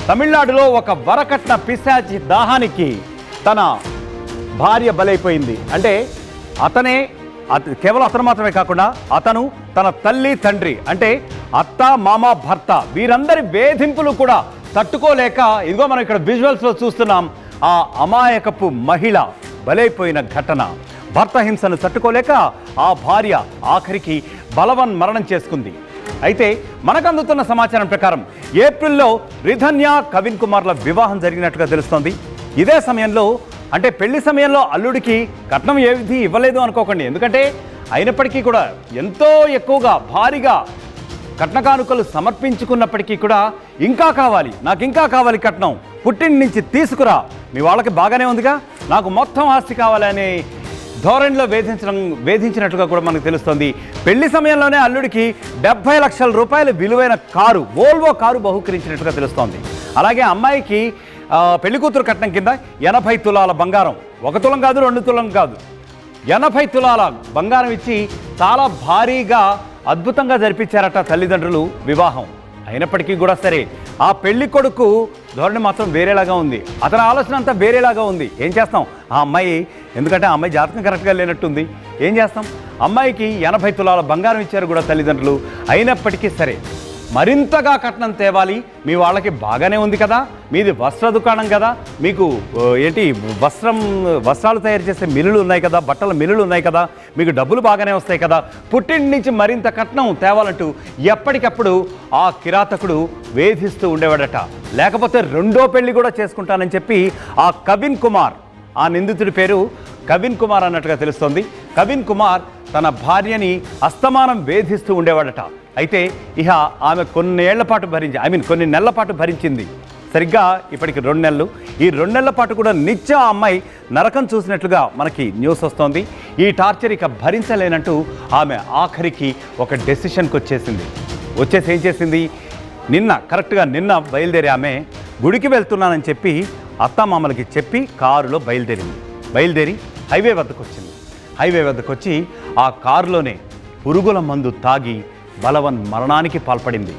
తమిళనాడులో ఒక వరకట్న పిశాచి దాహానికి తన భార్య బలైపోయింది. అంటే కేవలం అతను మాత్రమే కాకుండా అతను, తన తల్లి, తండ్రి, అంటే అత్త, మామ, భర్త, వీరందరి వేధింపులు కూడా తట్టుకోలేక, ఇదిగో మనం ఇక్కడ విజువల్స్లో చూస్తున్నాం, ఆ అమాయకపు మహిళ బలైపోయిన ఘటన. భర్త హింసను తట్టుకోలేక ఆ భార్య ఆఖరికి బలవన్ మరణం చేసుకుంది. అయితే మనకు అందుతున్న సమాచారం ప్రకారం ఏప్రిల్లో రిధన్య, కవిన్ కుమార్ల వివాహం జరిగినట్టుగా తెలుస్తోంది. ఇదే సమయంలో, అంటే పెళ్లి సమయంలో అల్లుడికి కట్నం ఏది ఇవ్వలేదు అనుకోకండి. ఎందుకంటే అయినప్పటికీ కూడా ఎంతో ఎక్కువగా భారీగా కట్న కానుకలు సమర్పించుకున్నప్పటికీ కూడా ఇంకా కావాలి, నాకు ఇంకా కావాలి కట్నం, పుట్టింటి నుంచి తీసుకురా, మీ వాళ్ళకి బాగానే ఉందిగా, నాకు మొత్తం ఆస్తి కావాలని ధోరణిలో వేధించినట్లుగా కూడా మనకు తెలుస్తోంది. పెళ్లి సమయంలోనే అల్లుడికి 70 లక్షల రూపాయల విలువైన కారు, వోల్వో కారు బహుకరించినట్టుగా తెలుస్తోంది. అలాగే అమ్మాయికి పెళ్లి కూతురు కట్నం కింద 80 తులాల బంగారం, 1 తులం కాదు, 2 తులం కాదు, 80 తులాల బంగారం ఇచ్చి చాలా భారీగా అద్భుతంగా జరిపించారట తల్లిదండ్రులు వివాహం. అయినప్పటికీ కూడా సరే, ఆ పెళ్లి కొడుకు ధోరణి మాత్రం వేరేలాగా ఉంది, అతని ఆలోచన అంతా వేరేలాగా ఉంది. ఏం చేస్తాం, ఆ అమ్మాయి, ఎందుకంటే ఆ అమ్మాయి జాతకం కరెక్ట్గా లేనట్టుంది, ఏం చేస్తాం, అమ్మాయికి 80 తులాల బంగారం ఇచ్చారు కూడా తల్లిదండ్రులు. అయినప్పటికీ సరే మరింతగా కట్నం తేవాలి, మీ వాళ్ళకి బాగానే ఉంది కదా, మీది వస్త్ర దుకాణం కదా, మీకు ఏంటి వస్త్రాలు తయారు చేసే మిల్లులు ఉన్నాయి కదా, బట్టల మిల్లులు ఉన్నాయి కదా, మీకు డబ్బులు బాగానే వస్తాయి కదా, పుట్టింటి నుంచి మరింత కట్నం తేవాలంటూ ఎప్పటికప్పుడు ఆ కిరాతకుడు వేధిస్తూ ఉండేవాడట. లేకపోతే రెండో పెళ్లి కూడా చేసుకుంటానని చెప్పి ఆ కవిన్ కుమార్, ఆ నిందితుడి పేరు కవిన్ కుమార్ అన్నట్టుగా తెలుస్తోంది. కవిన్ కుమార్ తన భార్యని అస్తమానం వేధిస్తూ ఉండేవాడట. అయితే ఇక ఆమె కొన్ని నెలల పాటు భరించింది. సరిగ్గా ఇప్పటికి 2 నెలలు. ఈ 2 నెలల పాటు కూడా నిత్యం ఆ అమ్మాయి నరకం చూసినట్లుగా మనకి న్యూస్ వస్తోంది. ఈ టార్చర్ ఇక భరించలేనంటూ ఆమె ఆఖరికి ఒక డెసిషన్కి వచ్చేసి ఏం చేసింది, కరెక్ట్గా నిన్న బయలుదేరి ఆమె గుడికి వెళ్తున్నానని చెప్పి అత్తామామలకి చెప్పి కారులో బయలుదేరి హైవే వద్దకు వచ్చి ఆ కారులోనే పురుగుల మందు తాగి బలవన్ మరణానికి పాల్పడింది.